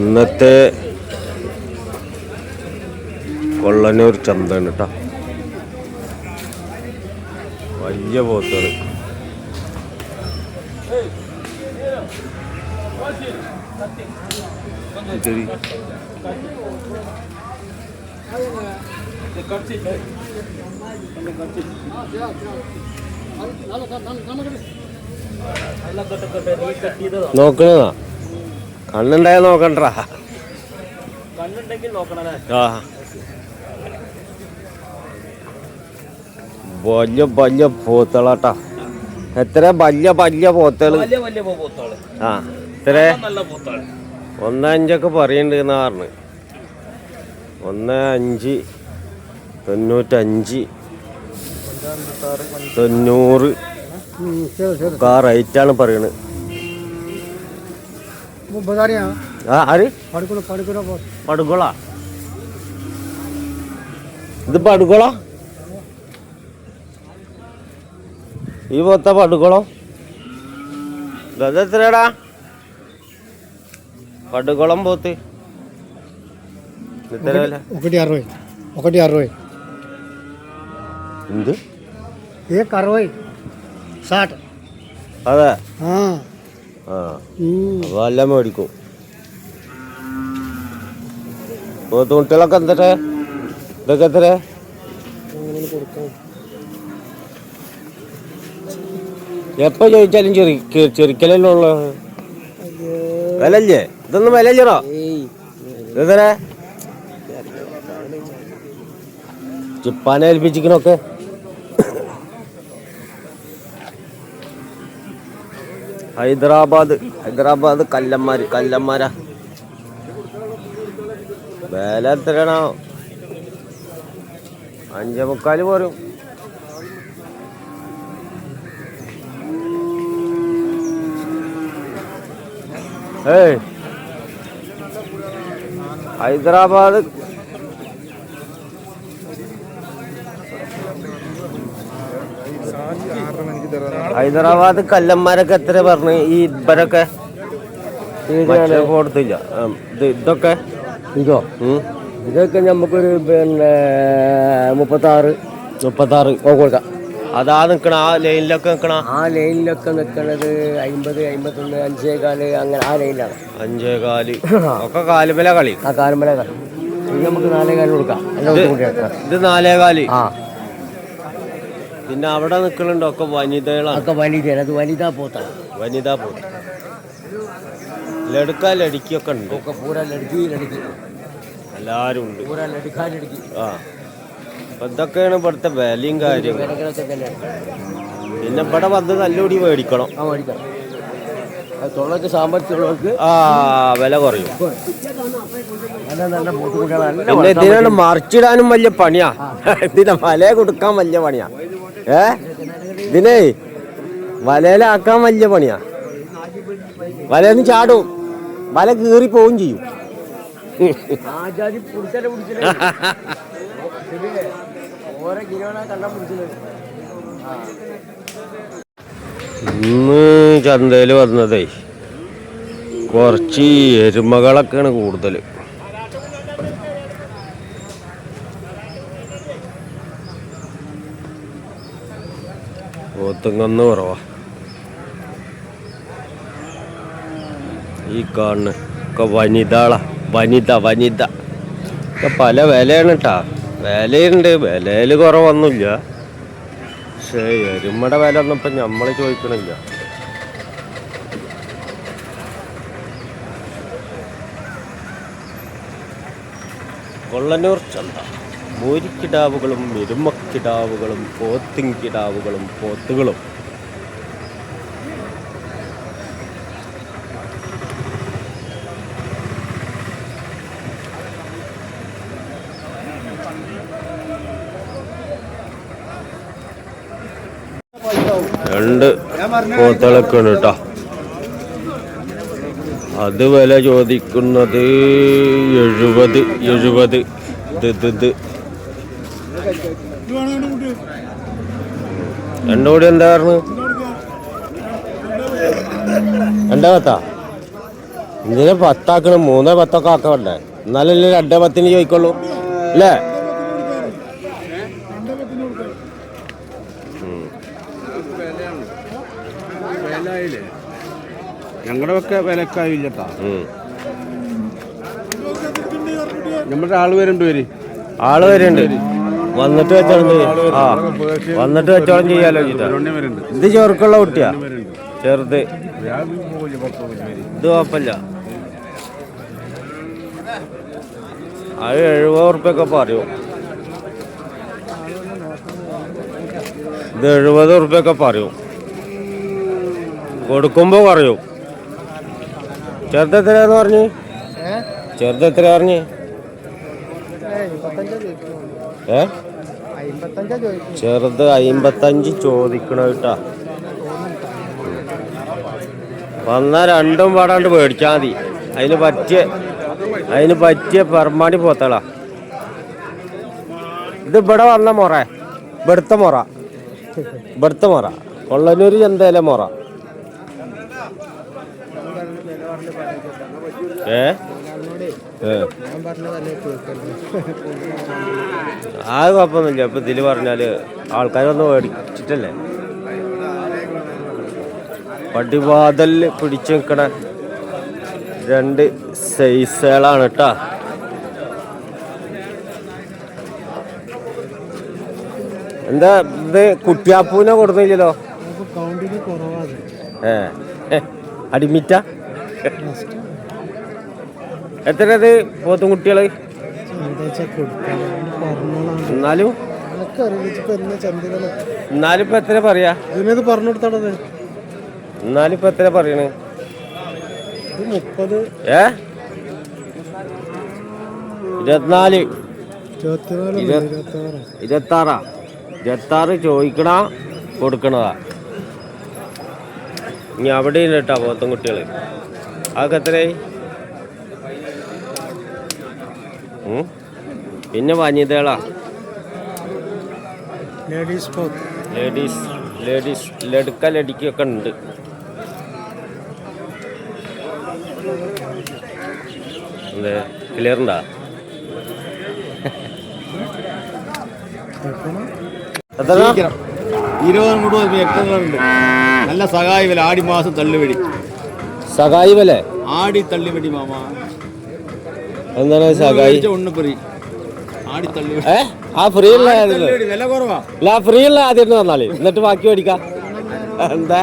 ഇന്നത്തെ കൊള്ളനൂർ ചന്തയാണ് കേട്ടോ. വലിയ പോത്തുകൾ. നോക്കണതാ കണ്ണുണ്ടായ നോക്കണ്ട. ആ വലിയ വലിയ പോത്തുകളാട്ടാ. എത്ര വലിയ വലിയ പോത്തുകൾ. ആ എത്ര 1.5 പറയുന്നുണ്ട് എന്നാ പറഞ്ഞു. 1.5 95 90 ആ റേറ്റാണ് പറയണത്. ആര് പടുകൊള? ഇത് പടുകൊള? ഈ പോത്ത പടുകുളം? അതെത്രയാടാ പടുകുളം പോത്ത്? എത്ര വില? 1.60. എന്ത്? 60. അതെ. ആ അപ്പൊ എല്ലാം മേടിക്കും. പോത്ത് കുട്ടികളൊക്കെ എന്തേ? ഇതൊക്കെ എത്ര? എപ്പോ ചോദിച്ചാലും ചെറിക്കലല്ലോ ഉള്ളത്. വിലല്ലേ? ഇതൊന്നും വിലല്ലോ? ഇതെത്ര? ചിപ്പാനെ ഏൽപ്പിച്ചിക്കണൊക്കെ. ഹൈദരാബാദ് കല്ലന്മാരാ. വില എത്രയാണോ? 5.25 പോരും. ഏയ് ഹൈദരാബാദ് കല്ലന്മാരൊക്കെ എത്ര പറഞ്ഞു? ഈ ഇവരൊക്കെ കൊടുത്തില്ല. ഇതൊക്കെ ഇതൊക്കെ നമുക്കൊരു 36 കൊടുക്കാം. അതാ നിക്കണ ആ ലൈനിലൊക്കെ നിക്കണ? ആ ലൈനിലൊക്കെ നിക്കണത് 50, 51, 5.25 അങ്ങനെ ആ ലൈനിലാണ്. 5.25 ഒക്കെ കാലുമല കളി. ആ കാലുമല കളി. നമുക്ക് 4.25 കൊടുക്കാം. ഇത് 4.25. ആ പിന്നെ അവിടെ നിക്കണുണ്ടോ ഒക്കെ വനിതകളാണ്. ഒക്കെ വനിതയാണ്. അത് വനിതാ പോത്താണ്. വനിതാ പോത്ത്. ലടുക്കിയൊക്കെ ഉണ്ട്. ഒക്കെ പൂരാ ലടുക്കി എല്ലാരും ഉണ്ട്. പൂരാ ലടുക്കി. ആ ഇതൊക്കെയാണ് ഇവിടുത്തെ വിലയും കാര്യം. പിന്നെ ഇവിടെ വന്ന് നല്ലോടി മേടിക്കണം. തൊള്ളക്ക് സാമ്പത്തികമുള്ളവർക്ക് വില കുറയും. പിന്നെ ഇതിനാണ് മറിച്ചിടാനും വലിയ പണിയാ. ഇതിനെ വല കൊടുക്കാൻ വലിയ പണിയാ. ഇതിനെ വലയിലാക്കാൻ വലിയ പണിയാ. വലയൊന്നും ചാടും, വല കീറി പോവും ചെയ്യും. ഇന്ന് ചന്തയിൽ വന്നതേ കുറച്ച് എരുമകളൊക്കെയാണ് കൂടുതൽ. പോത്തുങ്ങന്ന് കുറവാ. ഈ കാണുന്ന ഒക്കെ വനിത ഒക്കെ പല വിലയാണ് കേട്ടാ. വിലയുണ്ട്, വിലയിൽ കുറവൊന്നുമില്ല. പക്ഷേ എരുമയുടെ വില ഒന്നും ഇപ്പം നമ്മൾ ചോദിക്കണില്ല. കൊള്ളനൂർ ചന്ത. മൂരിക്കിടാവുകളും എരുമക്കിടാവുകളും പോത്തിൻകിടാവുകളും പോത്തുകളും. രണ്ട് പോത്തുകളൊക്കെ ഉണ്ട് കേട്ടോ. അത് വില ചോദിക്കുന്നത് 70. ഇത് രണ്ടുകൂടി എന്താ പറഞ്ഞു? 2 പത്താ? ഇതിനെ 10 ആക്കണം, 3 10 ആക്കണ്ടേ? എന്നാലല്ലേ 2 10 ചോദിക്കുള്ളൂ അല്ലേ? ഞങ്ങളുടെ ഒക്കെ വിലക്കായില്ലട്ടാ. നമ്മുടെ ആള് വരുന്നുണ്ട്. വന്നിട്ട് വെച്ചോളം വന്നിട്ട് വെച്ചോളം ചെയ്യാലോ. ഇത് ചെറുക്കുള്ള കുട്ടിയാ, ചെറുത്. ഇത് കുഴപ്പമില്ല. അത് 70 ഉറുപ്പ്യൊക്കെ പറയും. ഇത് 70 ഉറുപ്പ്യൊക്കെ പറയും, കൊടുക്കുമ്പോ പറയും. ചെറുത് എത്രയാന്ന് പറഞ്ഞു? ചെറുത് എത്ര പറഞ്ഞു? ചെറുത് 55 ചോദിക്കണ കേട്ടാ. വന്നാ രണ്ടും പാടാണ്ട് മേടിച്ചാൽ മതി. അതിന് പറ്റിയ പെർമാണി പോത്തളാ. ഇത് ഇവിടെ വന്ന മുറ, ഇവിടുത്തെ മുറ കൊള്ളനൂര് ചന്തയിലെ മുറ. അത് കുഴപ്പമൊന്നുമില്ല. ഇപ്പൊ ഇതില് പറഞ്ഞാല് ആൾക്കാരൊന്ന് മേടിച്ചിട്ടല്ലേ. പടിവാതലില് പിടിച്ചു നിൽക്കണ 2 സൈസുകളാണ് കേട്ടാ. എന്താ ഇത് കുട്ടിയാപ്പൂനെ കൊടുത്തില്ലല്ലോ? അടിമിറ്റ എത്ര ഇത് പോത്തും കുട്ടികള്? എന്നാലും ഇപ്പൊ എത്ര പറയാ? എന്നാലും ഇപ്പൊ എത്ര പറയണ്? 24 26 ചോദിക്കണ കൊടുക്കണതാ. ഇനി അവിടെ കേട്ടാ പോത്തും കുട്ടികള്. അതൊക്കെ എത്രയായി? പിന്നെ വനിതകളാ, ലേഡീസ് ലടുക്കൊക്കെ ഉണ്ട്. അതെ, ക്ലിയർ ഉണ്ടാ? എത്ര? 20 നല്ല സഹായി വില. ആടി മാസം തള്ളുവെടി. സഹായി വില? ആടി തള്ളുവെടി മാമ. എന്താണ് സഹായി? ആ ഫ്രീ ഉള്ള വില കുറവാ. ഫ്രീ ഉള്ള ആദ്യം തന്നാളി, എന്നിട്ട് ബാക്കി മേടിക്കാം. എന്താ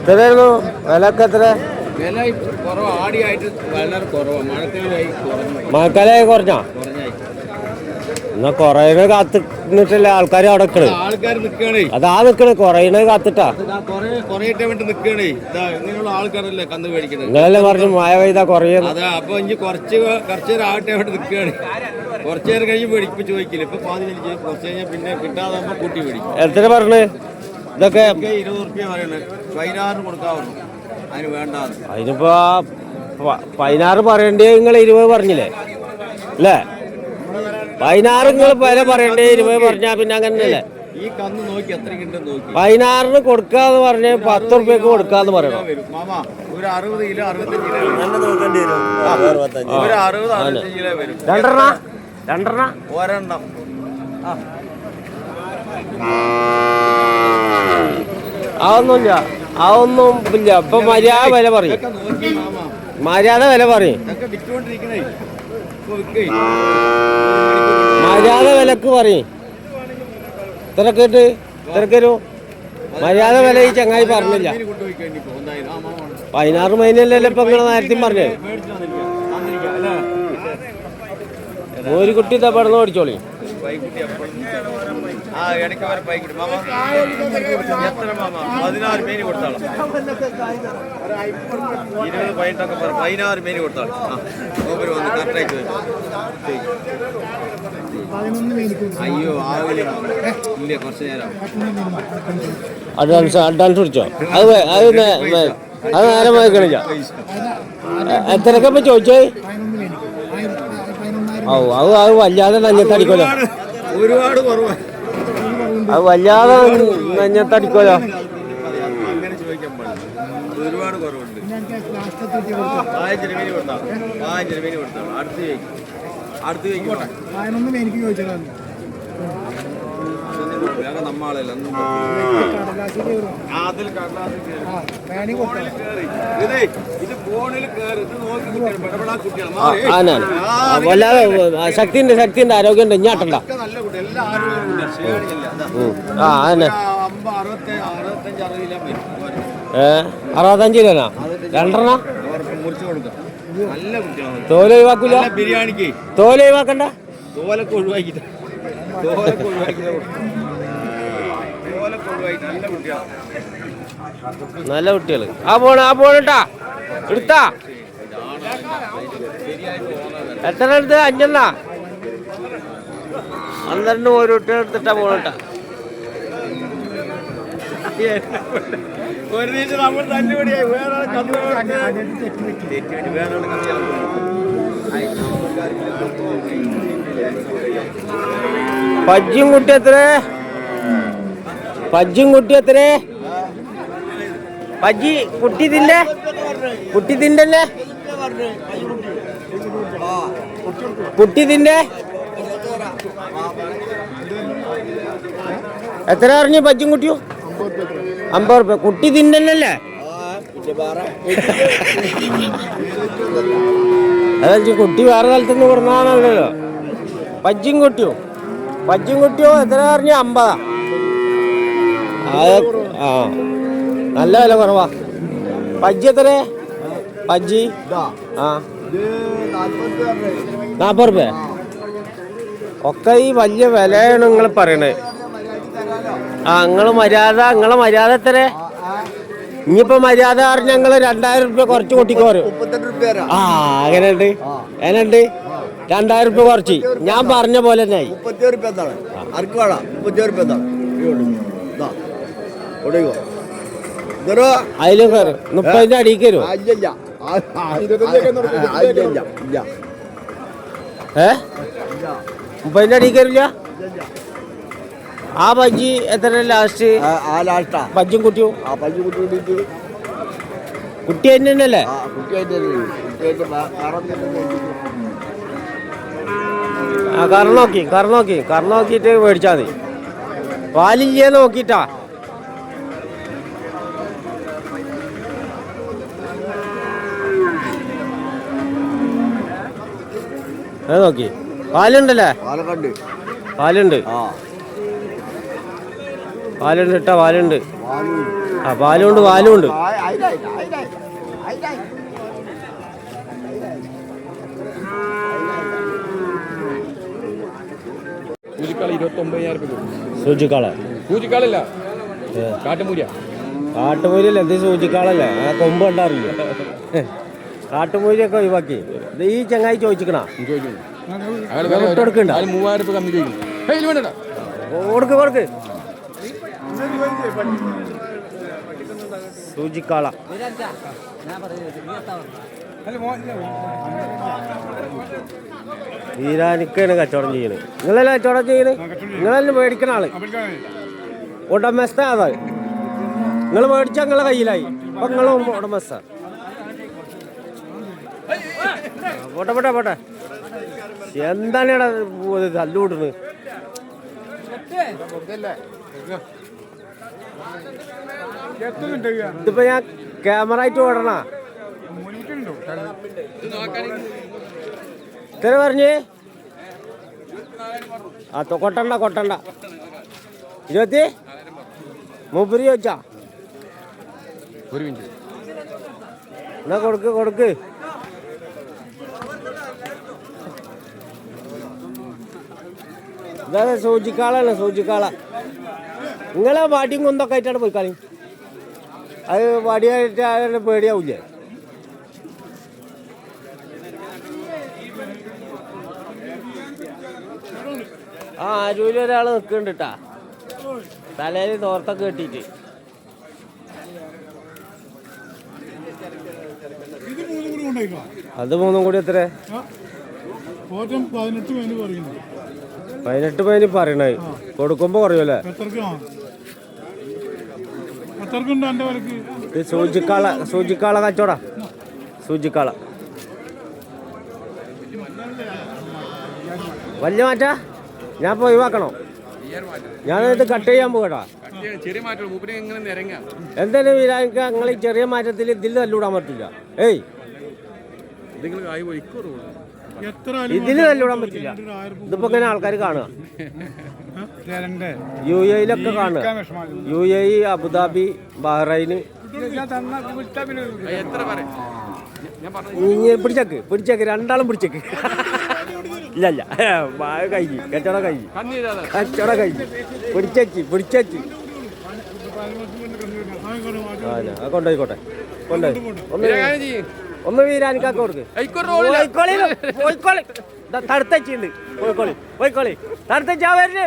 എത്രയായിരുന്നു വിലക്ക്? എത്ര വില കുറവാ. ആടിയായിട്ട് വളരെ കുറവാ. മഴക്കാലായി കുറഞ്ഞാ? എന്നാ കൊറേനെ കാത്തിട്ടല്ലേ ആൾക്കാർ അവിടെ നിക്കണേ? അതാ നിക്കണേ, കൊറേനെ കാത്തിട്ടാ. നിങ്ങളല്ലേ പറഞ്ഞു മഴ പെയ്താ കുറയുന്നു. അപ്പൊ ഇനി കുറച്ച് ആവട്ടെ വേണ്ടി നിൽക്കുകയാണ്. കുറച്ചു നേരം കഴിഞ്ഞ് മേടിക്കുമ്പോ ചോദിക്കില്ല. ഇപ്പൊ കുറച്ച് കഴിഞ്ഞാൽ പിന്നെ കിട്ടാതാകുമ്പോ കൂട്ടി മേടിക്കും. എത്ര പറഞ്ഞ്? ഇതൊക്കെ 20 ഉറുപ്പ്യ പറയണേ. 16 കൊടുക്കാവുള്ളൂ. അതിന് വേണ്ട. അതിനിപ്പോ 16 പറയണ്ടേ? നിങ്ങൾ 20 പറഞ്ഞില്ലേ അല്ലേ? 16 നിങ്ങൾ വില പറയണ്ടേ? 20 പറഞ്ഞാ പിന്നെ അങ്ങനെയല്ലേ? ഈ കന്ന് നോക്കി എത്ര കിട്ടും നോക്കി. 16 കൊടുക്കാന്ന് പറഞ്ഞ 10 ഉറുപ്പ്യക്ക് കൊടുക്കാന്ന് പറയണം. മാമ ഒരു 60 കിലോ 65 കിലോ നോക്കേണ്ടി വരും. ഒരു 60 65 കിലോ വരും. രണ്ടെണ്ണം ഒരെണ്ണം. അതൊന്നുമില്ല, അതൊന്നും ഇല്ല. ഇപ്പൊ മര്യാദ വില പറയും, മര്യാദ വില പറയും. മര്യാദ വിലക്ക് പറയും. തിരക്കൊരു മര്യാദ വില ഈ ചങ്ങായി പറഞ്ഞില്ല. 16 മൈനല്ലല്ലോ ഇപ്പൊ നിങ്ങളെ നേരത്തെ പറഞ്ഞേ. ഒരു കുട്ടി തപ്പടന്ന് ഓടിച്ചോളി. 16 മീൻ കൊടുത്താളാം. 20 പൈൻറ്റൊക്കെ 16 മീൻ കൊടുത്താളാം. വന്ന് കറക്റ്റായിട്ട് വരും. അയ്യോ ആവില്ല ഇല്ല കുറച്ച് നേരം അഡ്വാൻസ് പിടിച്ചോ അത് നേരം വായിക്കണില്ല എത്രയൊക്കെ ഇപ്പൊ ചോദിച്ചേ ഓ അത് വല്ലാതെ നെഞ്ഞത്തടിക്കോലോ ഒരുപാട് കുറവാണ് അത് വല്ലാതെ നെഞ്ഞത്തടിക്കോലോ അങ്ങനെ ചോദിക്കാൻ പാടില്ല ഒരുപാട് കുറവുണ്ട് 15 കൊടുത്താൽ അടുത്ത് ചോദിക്കും എനിക്ക് ചോദിച്ചതാണ് നമ്മളല്ല ഇത് ഫോണിൽ കയറി ഇത് നോക്കി വല്ലാതെ ശക്തിന്റെ ആരോഗ്യം ഉണ്ട് ഇഞ്ഞാട്ടണ്ട നല്ല കുട്ടി എല്ലാ ആരോഗ്യമില്ല ആ അതന്നെ 65 കിലോനാ രണ്ടെണ്ണ മുറിച്ചു കൊടുക്കാം നല്ല കുട്ടിയാണ് തോല് ഒഴിവാക്കൂല ബിരിയാണിക്ക് തോല് ഒഴിവാക്കണ്ട തോലൊക്കെ ഒഴിവാക്കിട്ട് നല്ല കുട്ടികള് ആ പോണട്ടാ എടുത്താ എത്ര എടുത്ത് 5 12 ഒരു കുട്ടികൾ എടുത്തിട്ടാ പോണട്ടാ ഒരു ദിവസം നമ്മൾ തല്ലുപടിയായി വേറെ പജ്ജും കുട്ടി എത്ര പജ്ജി കുട്ടി തിന്നല്ലേ കുട്ടി തിന്നെ എത്ര അറിഞ്ഞു പജ്ജും കുട്ടിയും 50 റുപ്യ കുട്ടി തിന്നല്ലേ അതെ കുട്ടി വേറെ സ്ഥലത്തുനിന്ന് കൊടുക്കുന്നതാണല്ലോ പജ്ജിയും കുട്ടിയോ എത്ര അറിഞ്ഞു 50 ആ നല്ല വില കുറവാ പജ്ജി എത്ര പജ്ജി ആ 40 റുപ്യ ഒക്കെ ഈ വലിയ വിലയാണ് നിങ്ങൾ പറയണേ ആ നിങ്ങളെ മര്യാദ എത്ര ഇനിയിപ്പോ മര്യാദ പറഞ്ഞ ഞങ്ങള് 2000 റുപ്യ കുറച്ച് കൂട്ടിക്കോരും ആ അങ്ങനെയുണ്ട് 2000 റുപ്യ കുറച്ച് ഞാൻ പറഞ്ഞ പോലെ തന്നെ ആയി 30 റുപ്യ അതിലും കയറും 30 അടിയിൽ കയറും 30 അടിയിൽ കയറില്ല ആ ബജ്ജി എത്ര ലാസ്റ്റ് ബജ്ജും കുട്ടിയും കുട്ടി തന്നെയല്ലേ ആ കറ നോക്കിയിട്ട് മേടിച്ചാ മതി പാലില്ലേ നോക്കിട്ടാ നോക്കി പാലുണ്ടല്ലേ പാലുണ്ട് ഇട്ടാ പാലുണ്ട് ആ പാലുണ്ട് സൂചിക്കാളല്ല കാട്ടുമൂരിയല്ല എന്ത് സൂചിക്കാളല്ലേ ആ കൊമ്പ് കണ്ടാറില്ല കാട്ടുമൂരിയൊക്കെ ഒഴിവാക്കി ഈ ചങ്ങായി ചോദിച്ചിക്കണ കൊടുക്കണ്ട 3000 കമ്മി ചോദിക്കുന്നു കൊടുക്ക് സൂചിക്കാള ഈരാനിക്കാണ് കച്ചവടം ചെയ്യണത് നിങ്ങളല്ലേ കച്ചവടം ചെയ്യണത് നിങ്ങളല്ലേ മേടിക്കണ ആള് ഉടമസ്ഥ അതാ നിങ്ങൾ മേടിച്ച നിങ്ങളെ കയ്യിലായി അപ്പൊ നിങ്ങളും ഉടമസ്ഥ പോട്ടെ എന്താണ് ഇവിടെ തല്ലുകൂട്ടുന്നത് ഇതിപ്പോ ഞാൻ ക്യാമറ ആയിട്ട് ഓടണ ഇത്ര പറഞ്ഞേ ആ കൊട്ടണ്ട 20 മൂപ്പര് ചോദിച്ചാ ഒരു മിനിറ്റ് എന്നാ കൊടുക്ക് ഇതാ സൂചിക്കാളാണ് നിങ്ങളെ വാടിയും കുന്തൊക്കെ ആയിട്ടാണ് പോയി കളി അത് വടിയായിട്ട് പേടിയാവൂലേ ആ അരൂര് ഒരാൾ നിൽക്കുന്നുണ്ട് കേട്ടാ തലയിൽ തോർത്തൊക്കെ കെട്ടിയിട്ട് അത് മൂന്നും കൂടി എത്ര 18 പേര് പറയണേ കൊടുക്കുമ്പോ കുറയൂല്ലേ സൂചിക്കാള കച്ചവടാ സൂചിക്കാള വലിയ മാറ്റാ ഞാൻ പോയി ഒഴിവാക്കണോ ഞാനിത് കട്ട് ചെയ്യാൻ പോകട്ടാ എന്തായാലും വീരാനിക്ക നിങ്ങൾ ഈ ചെറിയ മാറ്റത്തിൽ ഇതിൽ തല്ലൂടാൻ പറ്റില്ല ഏയ് ഇതില് തല്ലൂടാൻ പറ്റില്ല ഇതിപ്പോ ഇങ്ങനെ ആൾക്കാർ കാണുക UAE കാണുക UAE അബുദാബി ബഹ്റൈന് പിടിച്ചേക്ക് രണ്ടാളും പിടിച്ചേക്ക് ഇല്ല കഴിഞ്ഞു കച്ചവടം കഴിഞ്ഞു പിടിച്ചേക്ക് കൊണ്ടുപോയിക്കോട്ടെ ഒന്ന് വീരാനിക്കാക്ക് കൊടുക്ക് തടുത്തച്ചുണ്ട് പോയിക്കോളി തടുത്തച്ചാ വരണേ